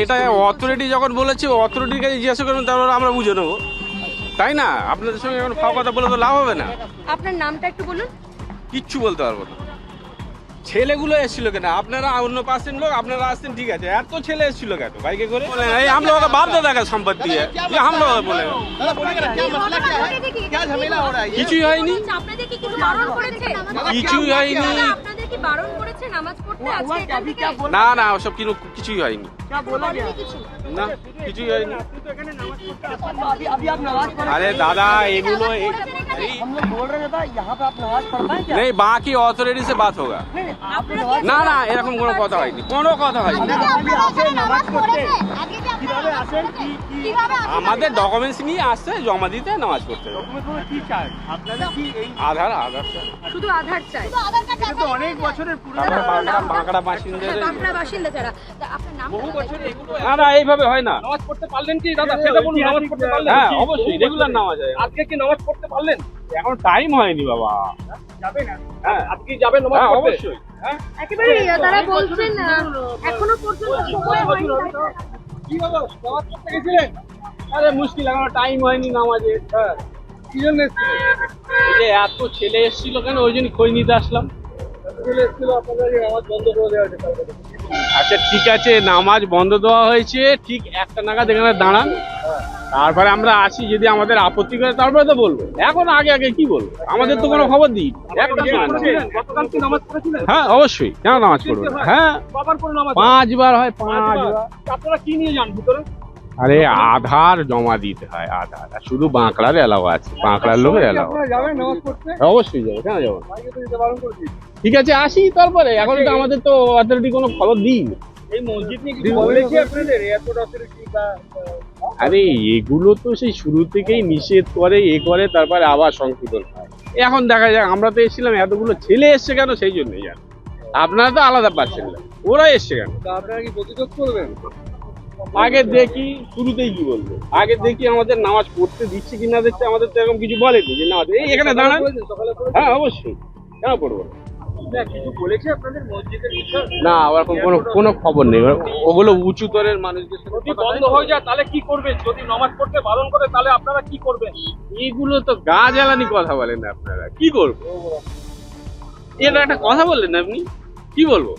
এটা অথরিটি যখন বলেছে অথরিটির কাছে জিজ্ঞাসা করবেন, তারপর আমরা বুঝে নেবো, তাই না? আপনাদের সঙ্গে এখন ফাও কথা বলে তো লাভ হবে না। আপনার নামটা একটু বলুন। কিচ্ছু বলতে পারবো না। ছেলেগুলো এসেছিল কেন? আপনারা অন্য পার্সেন্ট লোক, আপনারা আসছেন ঠিক আছে, এত ছেলে এসেছিল কেন বাইকে করে? এই हम लोगों का बाप दादा का संपत्ति है, ये हम लोग बोले কিছুই হয়নি, আপনাদের কি কিছু বারণ করেছে? কিছুই হয়নি। আপনাদের কি বারণ করেছে নামাজ পড়তে আজকে এখান থেকে? না না, ওসব কিছুই হয়নি, বলেনি কিছু? না কিছুই হয়নি। अभी आप नमाज पढ़ আরে দাদা এগুলো हम लोग बोल रहे थे यहाँ पे आप नमाज पढ़ना है क्या? नहीं, बाकी ऑथोरिटी से बात होगा। नहीं आपने नमाज না না, এরকম কোনো কথা হয়নি, কোনো কথা হয়নি। নামাজ পড়তে কিভাবে আসেন কি আমাদের ডকুমেন্টস নিয়ে আসছে, জমা দিতে, নামাজ পড়তে হবে। কি চাই আপনারা কি এই আধার শুধু আধার চাই। এটা তো অনেক বছরের পুরনো বাঁকড়া বাসিন্দা। হ্যাঁ, বাঁকড়া বাসিন্দা যারা। তা আপনার নাম না না, এইভাবে হয় না। নামাজ পড়তে পারলেন কি দাদা? সেটা বলুন, নামাজ পড়তে পারলেন? হ্যাঁ অবশ্যই, রেগুলার নামাজ হয়। আজকে কি নামাজ পড়তে পারলেন? এখন টাইম হয়নি বাবা। যাবেন? হ্যাঁ আজকে যাবেন নামাজ হ্যাঁ, পড়তে? অবশ্যই। হ্যাঁ, একেবারে তারা বলছেন এখনো পর্যন্ত সময় হয়নি। কি বাবা নামাজ পড়তে গেছিলেন? আরে মুশকিল, এখন টাইম হয়নি নামাজে। হ্যাঁ, কি জন্য এসেছিলেন? এই যে এত ছেলে এসেছিল কেন, ওই জন্য খোঁজ নিতে আসলাম। চলে এসেছিল আপনাদের যে নামাজ বন্ধ করে দেওয়া হয়েছে তারপরে। আচ্ছা ঠিক আছে, নামাজ বন্ধ দেওয়া হয়েছে, ঠিক 1টা নাগাদ এখানে দাঁড়ান, তারপরে আমরা আসি। যদি আমাদের আপত্তি করে তারপরে তো বলবো, এখন আগে আগে কি বলবো? আমাদের তো কোনো খবর দিই একটা সময় না। গতকাল কি নামাজ পড়েছিলেন? হ্যাঁ অবশ্যই, কেন নামাজ পড়বো না? হ্যাঁ, বাবার করে নামাজ 5 বার হয়, 5 বার। আপনারা কি নিয়ে যান ভিতরে? আরে আধার জমা দিতে হয়, আধার। আর শুধু বাঁকড়ার এলাও আছে, বাঁকড়ার লোকের এলাও। আপনারা যাবেন নামাজ পড়তে? অবশ্যই যাবো, কেন যাবো? আগে তো যেতে বারণ করেছি। ঠিক আছে আসি তারপরে, এখন তো আমাদের তো অথরিটি কোনো খবর দিই। এই মসজিদ নিয়ে কিছু বলেছি আপনাদের এয়ারপোর্ট অথরিটি বা আরে এগুলো তো সেই শুরু থেকেই নিষেধ করে, করে তারপরে আবার সংশোধন হয়। এখন দেখা যাক, আমরা তো এসেছিলাম, এতগুলো ছেলে এসছে কেন সেই জন্যই জান। আপনারা তো আলাদা পাচ্ছেন না, ওরা এসছে কেন? তা আপনারা কি প্রতিরোধ করবেন? আগে দেখি, শুরুতেই কি বলবো, আগে দেখি আমাদের নামাজ পড়তে দিচ্ছে কি না দিচ্ছে। আমাদের তো এরকম কিছু বলেনি যে নামাজ এই এখানে দাঁড়ান। সকালে করেছেন? হ্যাঁ অবশ্যই, কেন পড়বো না? না, কিছু বলেছে আপনাদের মসজিদের বিষয়? না, ওরকম কোনো খবর নেই। ওগুলো উঁচু তরের মানুষদের সাথে যদি কথা বন্ধ হয়। হয়ে যায় তাহলে কি করবেন? যদি নামাজ পড়তে বারণ করে তাহলে আপনারা কি করবেন? এগুলো তো গা জ্বালানি কথা বলেন আপনারা, কি করবো? এটা একটা কথা বললেন আপনি, কি বলবো?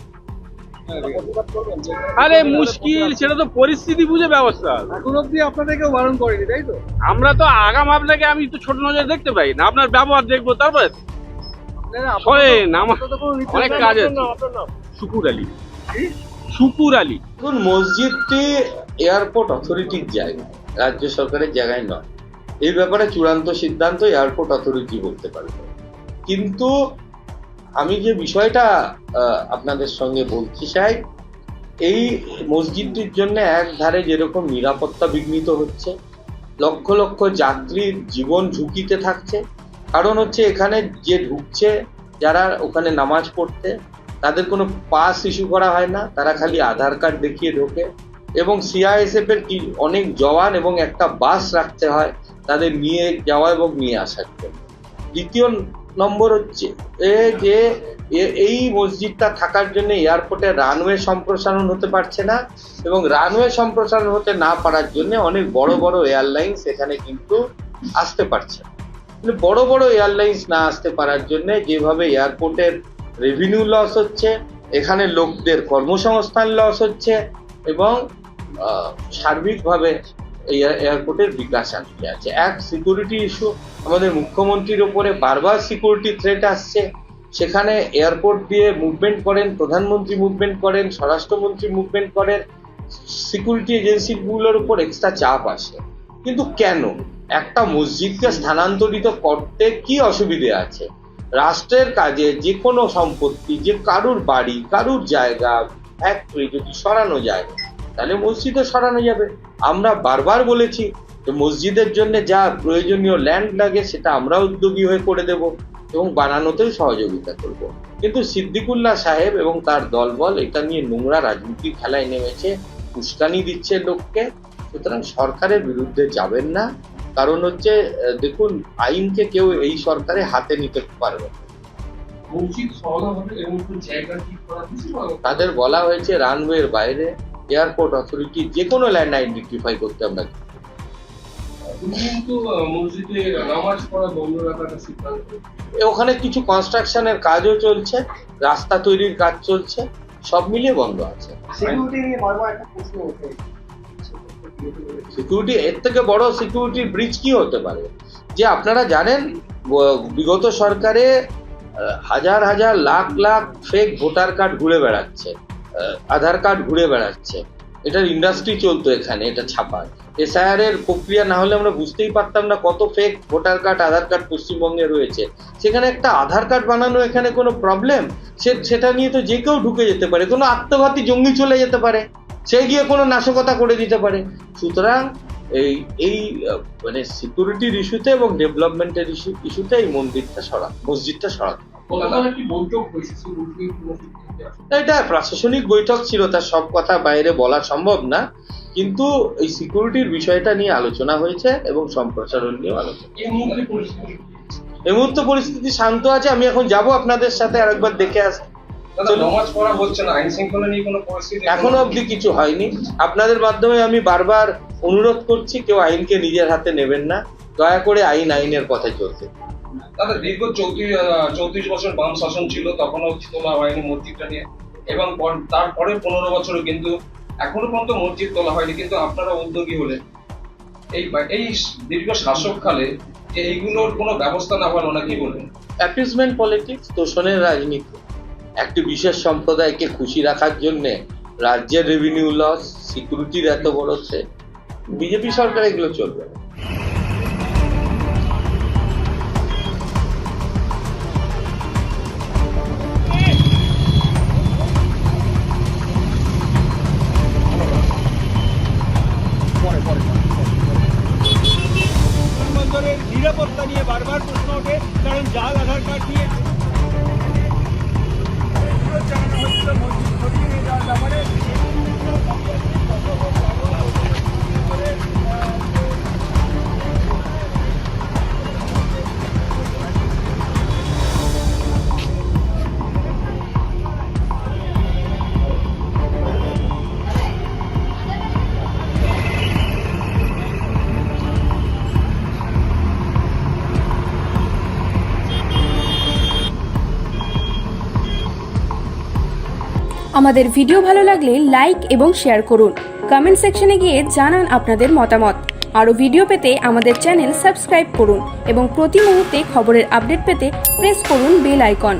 আরে মুশকিল, সেটা তো পরিস্থিতি বুঝে ব্যবস্থা হবে। এখন অব্দি আপনাদেরকে বারণ করেনি তাই তো? আমরা তো আগাম আপনাকে, আমি তো ছোট নজরে দেখতে পাই না, আপনার ব্যবহার দেখবো তারপরে। আপনারা শোনেন, আমার আপাতত কোনো নির্দেশ অনেক নেই। কাজ আছে। আপনার নাম? শুকুর আলী। শুকুর আলী। দেখুন, মসজিদটি এয়ারপোর্ট অথরিটির জায়গা, রাজ্য সরকারের জায়গায় নয়। এই ব্যাপারে চূড়ান্ত সিদ্ধান্ত এয়ারপোর্ট অথরিটি করতে পারবে। কিন্তু আমি যে বিষয়টা আপনাদের সঙ্গে বলতে চাই, এই মসজিদটির জন্য এক ধারে যেরকম নিরাপত্তা বিঘ্নিত হচ্ছে, লক্ষ লক্ষ যাত্রীর জীবন ঝুঁকিতে থাকছে। কারণ হচ্ছে এখানে যে ঢুকছে, যারা ওখানে নামাজ পড়তে, তাদের কোনো পাস ইস্যু করা হয় না, তারা খালি আধার কার্ড দেখিয়ে ঢোকে। এবং সিআইএসএফ এর অনেক জওয়ান এবং একটা বাস রাখতে হয় তাদের নিয়ে যাওয়া এবং নিয়ে আসার জন্য। দ্বিতীয় নম্বর হচ্ছে এই মসজিদটা থাকার জন্য এয়ারপোর্টে রানওয়ে সম্প্রসারণ হতে পারছে না, এবং রানওয়ে সম্প্রসারণ হতে না পারার জন্য অনেক বড় বড় এয়ারলাইন্স এখানে কিন্তু আসতে পারছে না। বড় বড় এয়ারলাইন্স না আসতে পারার জন্য যেভাবে এয়ারপোর্টের রেভিনিউ লস হচ্ছে, এখানে লোকদের কর্মসংস্থান লস হচ্ছে, এবং সার্বিকভাবে এয়ারপোর্টের বিকাশ আটকে আছে। এক সিকিউরিটি ইস্যু, আমাদের মুখ্যমন্ত্রীর ওপরে বারবার সিকিউরিটি থ্রেট আসছে। সেখানে এয়ারপোর্ট দিয়ে মুভমেন্ট করেন, প্রধানমন্ত্রী মুভমেন্ট করেন, স্বরাষ্ট্রমন্ত্রী মুভমেন্ট করেন, সিকিউরিটি এজেন্সিগুলোর উপর এক্সট্রা চাপ আসে। কিন্তু কেন? একটা মসজিদকে স্থানান্তরিত করতে কি অসুবিধে আছে? রাষ্ট্রের কাজে যে কোনো সম্পত্তি, যে কারুর বাড়ি, কারুর জায়গা, ফ্যাক্টরি যদি সরানো যায়, তাহলে মসজিদও সরানো যাবে। আমরা বারবার বলেছি যে মসজিদের জন্য যা প্রয়োজনীয় ল্যান্ড লাগে সেটা আমরা উদ্যোগী হয়ে করে দেব এবং বানানোতেও সহযোগিতা করব। কিন্তু সিদ্দিকুল্লাহ সাহেব এবং তার দলবল এটা নিয়ে নোংরা রাজনীতি খেলায় নেমেছে, উস্কানি দিচ্ছে লোককে। সুতরাং সরকারের বিরুদ্ধে যাবেন না, কারণ হচ্ছে দেখুন, আইনকে কেউ এই সরকারে হাতে নিতে পারবে না। তাদের বলা হয়েছে রানওয়ের বাইরে, এয়ারপোর্ট অথরিটি যে কোনো ল্যান্ড আইডেন্টিফাই করতে আমরা কিন্তু মসজিদে নামাজ পড়া বন্ধ রাখার সিদ্ধান্ত। ওখানে কিছু কনস্ট্রাকশনের কাজও চলছে, রাস্তা তৈরির কাজ চলছে, সব মিলিয়ে বন্ধ আছে। সিকিউরিটি নিয়ে বারবার একটা প্রশ্ন ওঠে। সিকিউরিটি, এর থেকে বড় সিকিউরিটি ব্রিজ কি হতে পারে? যে আপনারা জানেন বিগত সরকারে হাজার হাজার lakh lakh fake voter card ঘুরে বেড়াচ্ছে, আধার কার্ড ঘুরে বেড়াচ্ছে। এটার ইন্ডাস্ট্রি চলতো এখানে, এটা ছাপার। এসআইআর এর প্রক্রিয়া না হলে আমরা বুঝতেই পারতাম না কত ফেক ভোটার কার্ড, আধার কার্ড পশ্চিমবঙ্গে রয়েছে। সেখানে একটা আধার কার্ড বানানো এখানে কোনো প্রবলেম? সেটা নিয়ে তো যে কেউ ঢুকে যেতে পারে, কোনো আত্মঘাতী জঙ্গি চলে যেতে পারে, সে গিয়ে কোনো নাশকতা করে দিতে পারে। সুতরাং এই মানে সিকিউরিটির ইস্যুতে এবং ডেভেলপমেন্টের ইস্যুতে এই মসজিদটা সরাতে। কলকাতায় কি বৈঠক হয়েছে? এটা প্রশাসনিক বৈঠক ছিল, তার সব কথা বাইরে বলা সম্ভব না, কিন্তু এই সিকিউরিটির বিষয়টা নিয়ে আলোচনা হয়েছে এবং সম্প্রসারণ নিয়ে আলোচনা। এই মুহূর্তে পরিস্থিতি শান্ত আছে। আমি এখন যাব আপনাদের সাথে আরেকবার দেখে আসতে। নামাজ পড়া হচ্ছে না, আইন শৃঙ্খলা নিয়ে কোনো পরিস্থিতি এখনো অবধি কিছু হয়নি। আপনাদের মাধ্যমে আমি বারবার অনুরোধ করছি, কেউ আইনকে নিজের হাতে নেবেন না, দয়া করে আইনের কথাই চলছে। দাদা, দীর্ঘ 34 বছর বাম শাসন ছিল, তখনও তোলা হয়নি মসজিদটা নিয়ে, এবং তারপরে 15 বছরও কিন্তু এখনো পর্যন্ত মসজিদ তোলা হয়নি, কিন্তু আপনারা উদ্যোগী হলেন। এই দীর্ঘ শাসককালে এইগুলোর কোনো ব্যবস্থা না হলো না, কি বলবেন? অ্যাপিসমেন্ট পলিটিক্স, তোষণের রাজনীতি, একটি বিশেষ সম্প্রদায়কে খুশি রাখার জন্য রাজ্যের রেভিনিউ লস, সিকিউরিটির এত বড় থ্রেট, বিজেপি সরকার এগুলো চলবে না। বিমানবন্দরের নিরাপত্তা নিয়ে বারবার প্রশ্ন ওঠে, কারণ জাল আধার কার্ড নিয়ে জানানো হচ্ছিল মসজিদ সরিয়ে নিয়ে যাওয়ার ব্যাপারে। আমাদের ভিডিও ভালো লাগলে লাইক এবং শেয়ার করুন। কমেন্ট সেকশনে গিয়ে জানান আপনাদের মতামত। আরও ভিডিও পেতে আমাদের চ্যানেল সাবস্ক্রাইব করুন এবং প্রতি মুহূর্তে খবরের আপডেট পেতে প্রেস করুন বেল আইকন।